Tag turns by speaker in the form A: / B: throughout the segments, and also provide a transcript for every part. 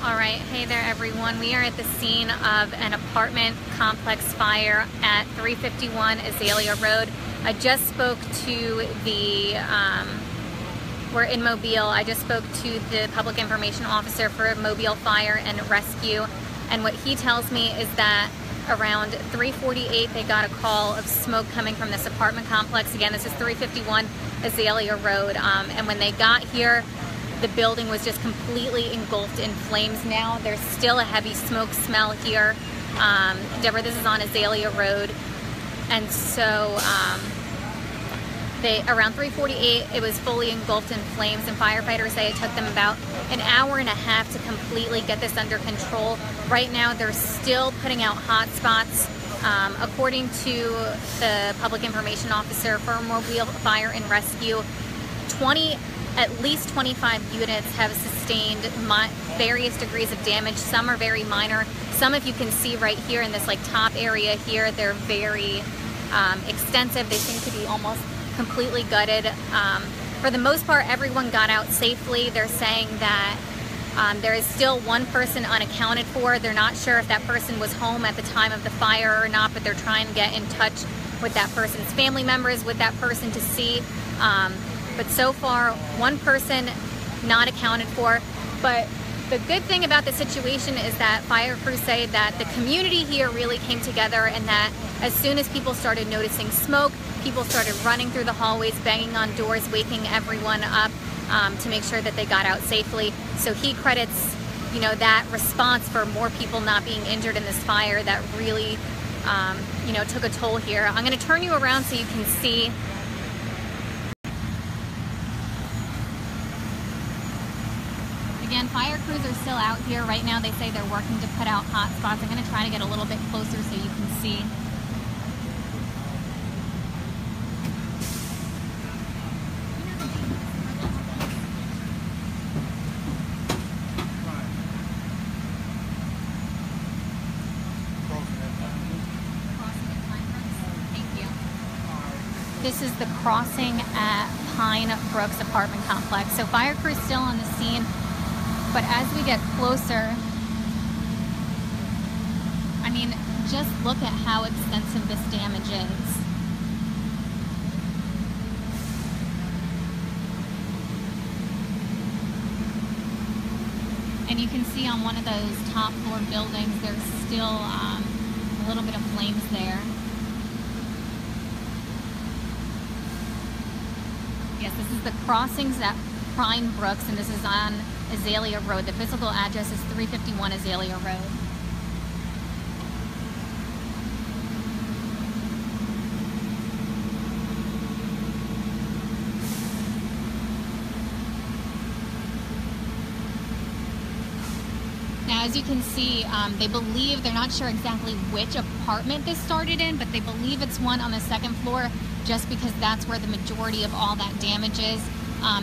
A: All right, hey there everyone. We are at the scene of an apartment complex fire at 351 Azalea Road. I just spoke to the, we're in Mobile. I just spoke to the public information officer for Mobile Fire and Rescue, and what he tells me is that around 3:48 they got a call of smoke coming from this apartment complex. Again, this is 351 Azalea Road, and when they got here, the building was just completely engulfed in flames now. There's still a heavy smoke smell here. Deborah, this is on Azalea Road. And so around 3:48, it was fully engulfed in flames, and firefighters say it took them about an hour and a half to completely get this under control. Right now, they're still putting out hot spots. According to the public information officer for Mobile Fire and Rescue, at least 25 units have sustained various degrees of damage. Some are very minor. Some, if you can see right here in this top area here, they're very extensive. They seem to be almost completely gutted. For the most part, everyone got out safely. They're saying that there is still one person unaccounted for. They're not sure if that person was home at the time of the fire or not, but they're trying to get in touch with that person's family members, with that person to see. But so far, one person not accounted for. But the good thing about the situation is that fire crews say that the community here really came together, and that as soon as people started noticing smoke, people started running through the hallways, banging on doors, waking everyone up to make sure that they got out safely. So he credits, that response for more people not being injured in this fire that really, took a toll here. I'm going to turn you around so you can see. Again, fire crews are still out here right now. They say they're working to put out hot spots. I'm going to try to get a little bit closer so you can see. Thank you. This is the crossing at Pine Brooks apartment complex. So fire crews still on the scene. But as we get closer, I mean, just look at how extensive this damage is. And you can see on one of those top floor buildings, there's still a little bit of flames there. Yes, this is the crossings at Pine Brooks, and this is on Azalea Road. The physical address is 351 Azalea Road. Now, as you can see, they believe, they're not sure exactly which apartment this started in, but they believe it's one on the second floor, just because that's where the majority of all that damage is.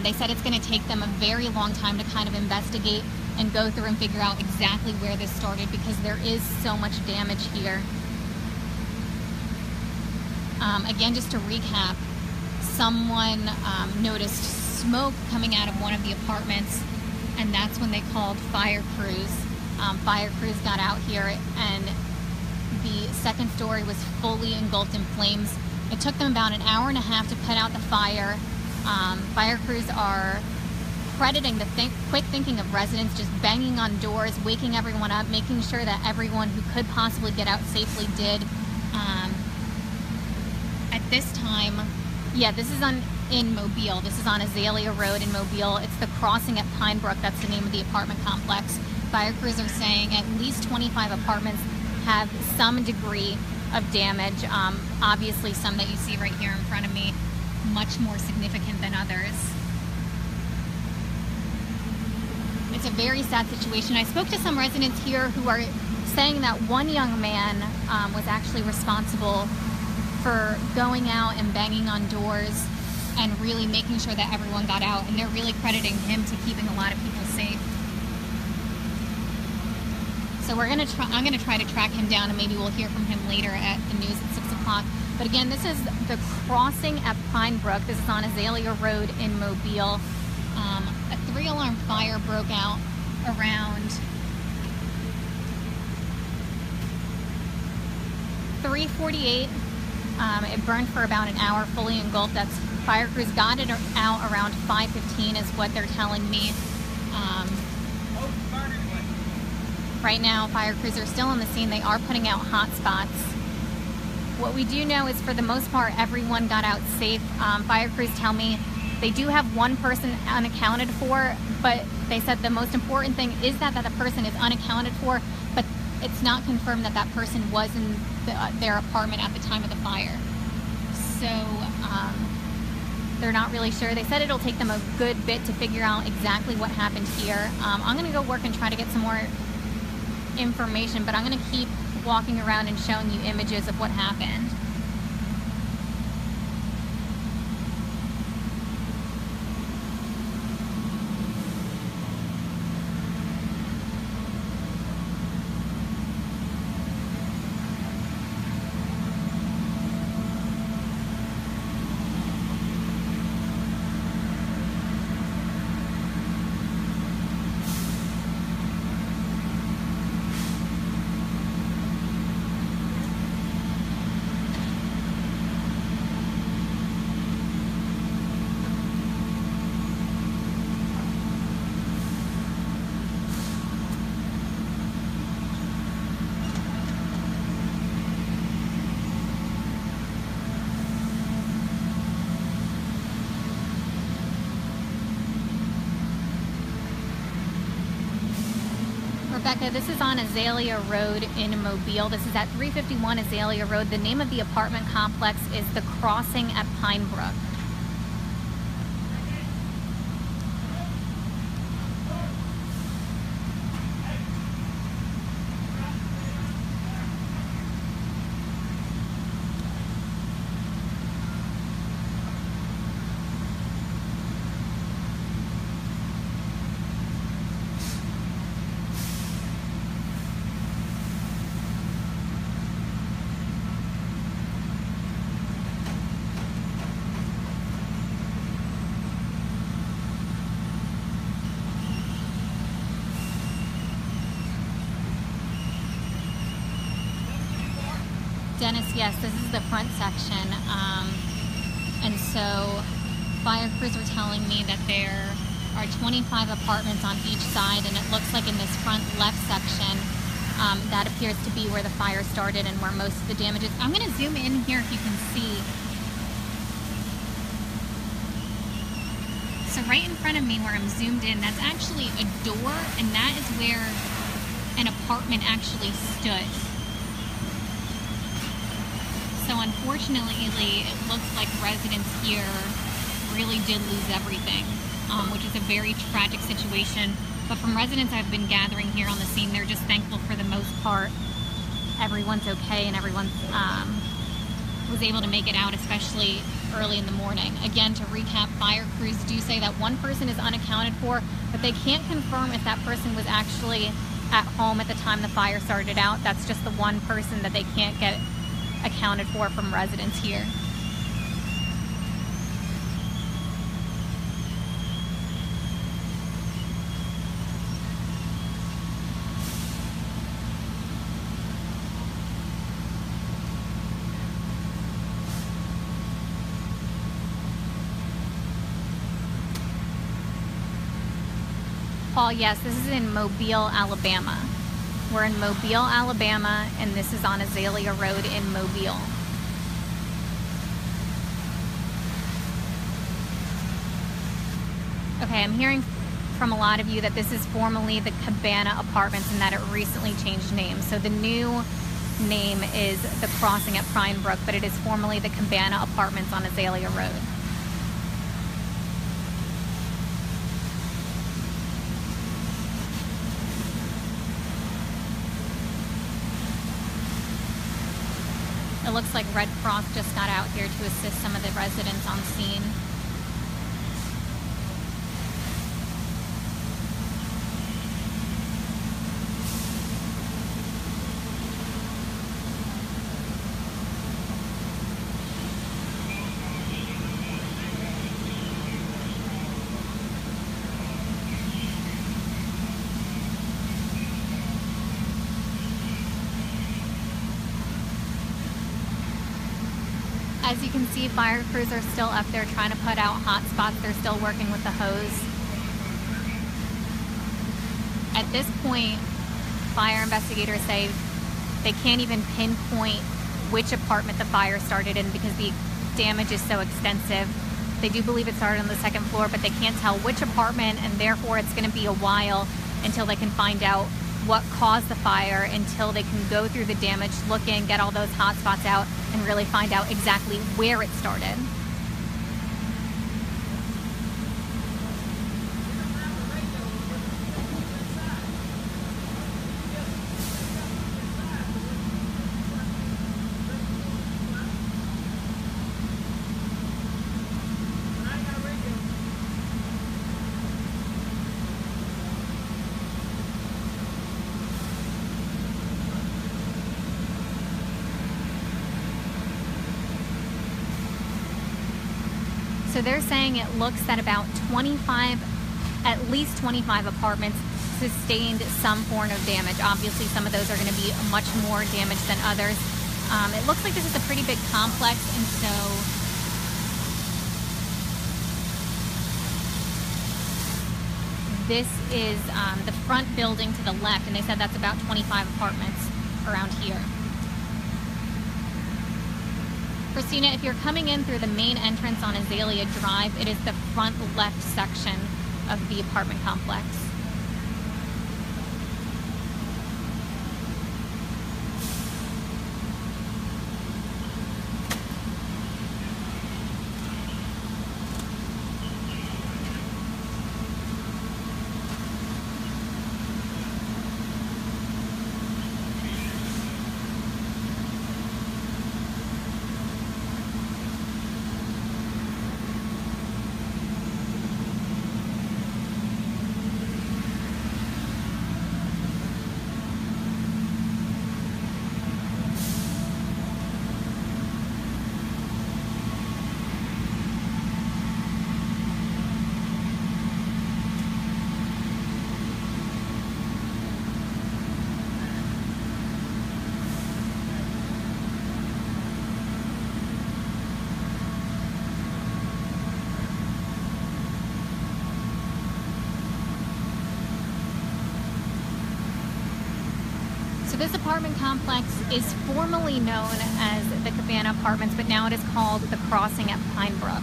A: They said it's going to take them a very long time to kind of investigate and go through and figure out exactly where this started, because there is so much damage here. Again, just to recap, someone noticed smoke coming out of one of the apartments, and that's when they called fire crews. Fire crews got out here, and the second story was fully engulfed in flames. It took them about an hour and a half to put out the fire. Fire crews are crediting the quick thinking of residents, just banging on doors, waking everyone up, making sure that everyone who could possibly get out safely did. At this time, yeah, this is in Mobile. This is on Azalea Road in Mobile. It's the crossing at Pine Brook. That's the name of the apartment complex. Fire crews are saying at least 25 apartments have some degree of damage. Obviously, some that you see right here in front of me, much more significant than others. It's a very sad situation. I spoke to some residents here who are saying that one young man was actually responsible for going out and banging on doors and really making sure that everyone got out, and they're really crediting him to keeping a lot of people safe. So I'm gonna try to track him down, and maybe we'll hear from him later at the news at 6 o'clock. But again, this is the crossing at Pine Brook. This is on Azalea Road in Mobile. A 3-alarm fire broke out around 3:48. It burned for about an hour, fully engulfed. That's fire crews got it out around 5:15 is what they're telling me. Right now, fire crews are still on the scene. They are putting out hot spots. What we do know is for the most part, everyone got out safe. Fire crews tell me they do have one person unaccounted for, but they said the most important thing is that the person is unaccounted for, but it's not confirmed that that person was in their apartment at the time of the fire. So they're not really sure. They said it'll take them a good bit to figure out exactly what happened here. I'm going to go work and try to get some more information, but I'm going to keep walking around and showing you images of what happened. Rebecca, this is on Azalea Road in Mobile. This is at 351 Azalea Road. The name of the apartment complex is The Crossing at Pine Brook. Dennis, yes, this is the front section, and so fire crews were telling me that there are 25 apartments on each side, and it looks like in this front left section, that appears to be where the fire started and where most of the damage is. I'm going to zoom in here if you can see. So right in front of me where I'm zoomed in, that's actually a door, and that is where an apartment actually stood. So unfortunately, it looks like residents here really did lose everything, which is a very tragic situation. But from residents I've been gathering here on the scene, they're just thankful for the most part everyone's okay and everyone was able to make it out, especially early in the morning. Again, to recap, fire crews do say that one person is unaccounted for, but they can't confirm if that person was actually at home at the time the fire started out. That's just the one person that they can't get accounted for from residents here. Paul, yes, this is in Mobile, Alabama. We're in Mobile, Alabama, and this is on Azalea Road in Mobile. Okay, I'm hearing from a lot of you that this is formerly the Cabana Apartments and that it recently changed names. So the new name is The Crossing at Pine Brook, but it is formerly the Cabana Apartments on Azalea Road. It looks like Red Cross just got out here to assist some of the residents on scene. As you can see, fire crews are still up there trying to put out hot spots. They're still working with the hose. At this point, fire investigators say they can't even pinpoint which apartment the fire started in because the damage is so extensive. They do believe it started on the second floor, but they can't tell which apartment, and therefore it's going to be a while until they can find out what caused the fire, until they can go through the damage, look in, get all those hot spots out, and really find out exactly where it started. So they're saying it looks that about at least 25 apartments sustained some form of damage. Obviously, some of those are going to be much more damaged than others. It looks like this is a pretty big complex, and so this is the front building to the left, and they said that's about 25 apartments around here. Christina, if you're coming in through the main entrance on Azalea Drive, it is the front left section of the apartment complex. This apartment complex is formerly known as the Cabana Apartments, but now it is called the Crossing at Pine Brook.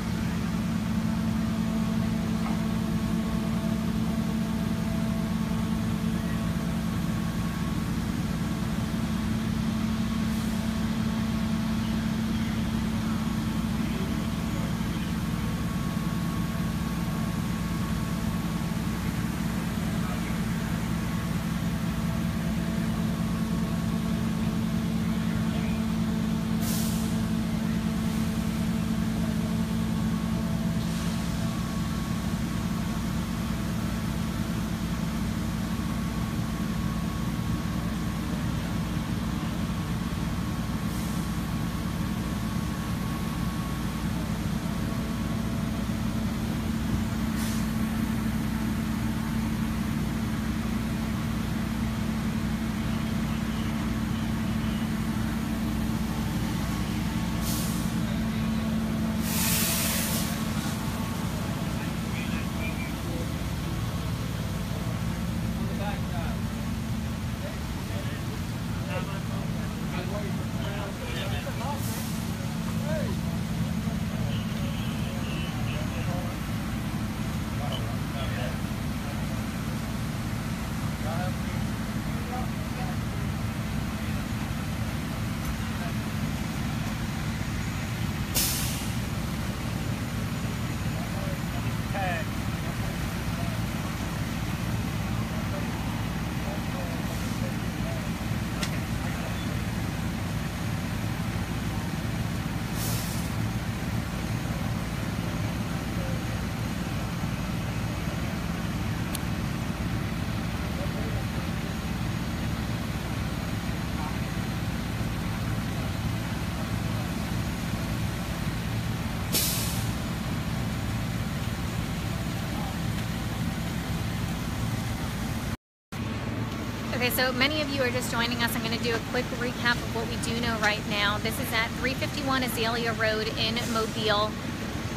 A: Okay, so many of you are just joining us. I'm going to do a quick recap of what we do know right now. This is at 351 Azalea Road in Mobile.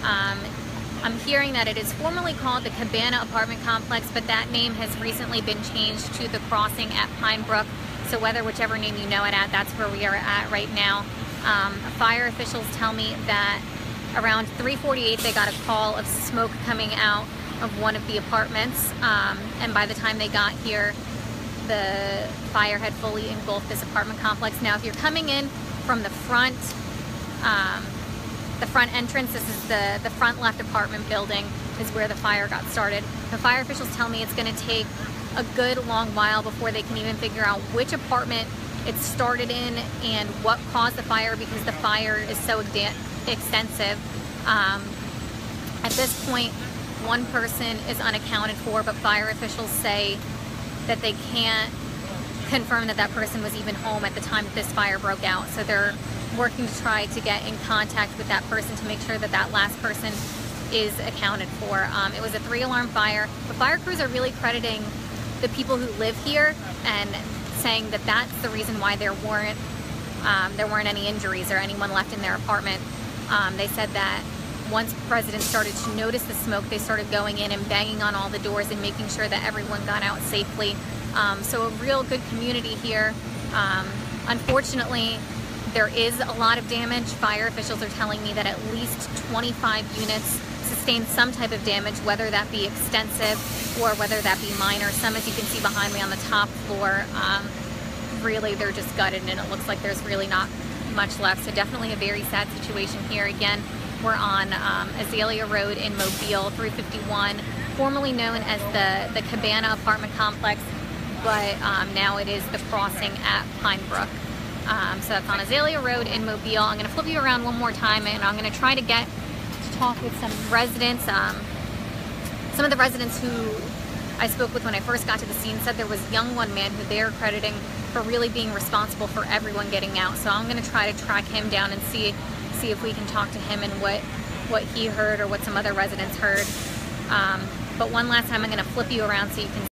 A: I'm hearing that it is formerly called the Cabana Apartment Complex, but that name has recently been changed to the Crossing at Pine Brook. So whichever name you know it at, that's where we are at right now. Fire officials tell me that around 3:48 they got a call of smoke coming out of one of the apartments, and by the time they got here, the fire had fully engulfed this apartment complex. Now, if you're coming in from the front entrance, this is the front left apartment building is where the fire got started. The fire officials tell me it's going to take a good long while before they can even figure out which apartment it started in and what caused the fire, because the fire is so extensive. At this point, one person is unaccounted for, but fire officials say that they can't confirm that that person was even home at the time that this fire broke out. So they're working to try to get in contact with that person to make sure that that last person is accounted for. It was a 3-alarm fire. The fire crews are really crediting the people who live here and saying that that's the reason why there weren't any injuries or anyone left in their apartment. They said that once residents started to notice the smoke, they started going in and banging on all the doors and making sure that everyone got out safely. So a real good community here. Unfortunately, there is a lot of damage. Fire officials are telling me that at least 25 units sustained some type of damage, whether that be extensive or whether that be minor. Some, as you can see behind me on the top floor, really they're just gutted and it looks like there's really not much left. So definitely a very sad situation here. Again, we're on Azalea Road in Mobile, 351, formerly known as the Cabana Apartment Complex, but now it is the Crossing at Pine Brook. So that's on Azalea Road in Mobile. I'm going to flip you around one more time and I'm going to try to get to talk with some residents. Some of the residents who I spoke with when I first got to the scene said there was a young man who they're crediting for really being responsible for everyone getting out. So I'm going to try to track him down and see if we can talk to him and what he heard or what some other residents heard. But one last time I'm going to flip you around so you can see.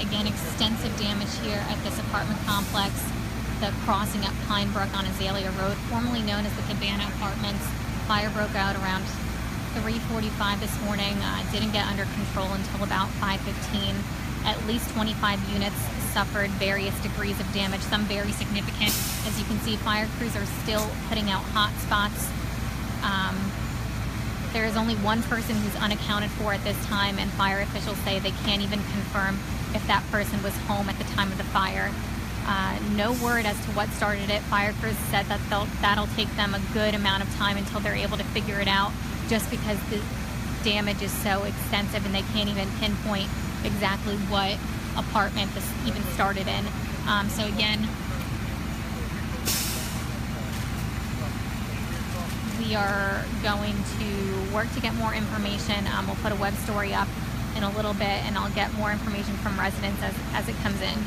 A: Again, extensive damage here at this apartment complex, the Crossing at Pine Brook on Azalea Road, formerly known as the Cabana Apartments. Fire broke out around 3:45 this morning. Didn't get under control until about 5:15. At least 25 units suffered various degrees of damage, some very significant. As you can see, fire crews are still putting out hot spots. There is only one person who's unaccounted for at this time, and fire officials say they can't even confirm if that person was home at the time of the fire. No word as to what started it. Fire crews said that that'll take them a good amount of time until they're able to figure it out, just because the damage is so extensive and they can't even pinpoint exactly what apartment this even started in. So again, we are going to work to get more information. We'll put a web story up in a little bit and I'll get more information from residents as it comes in.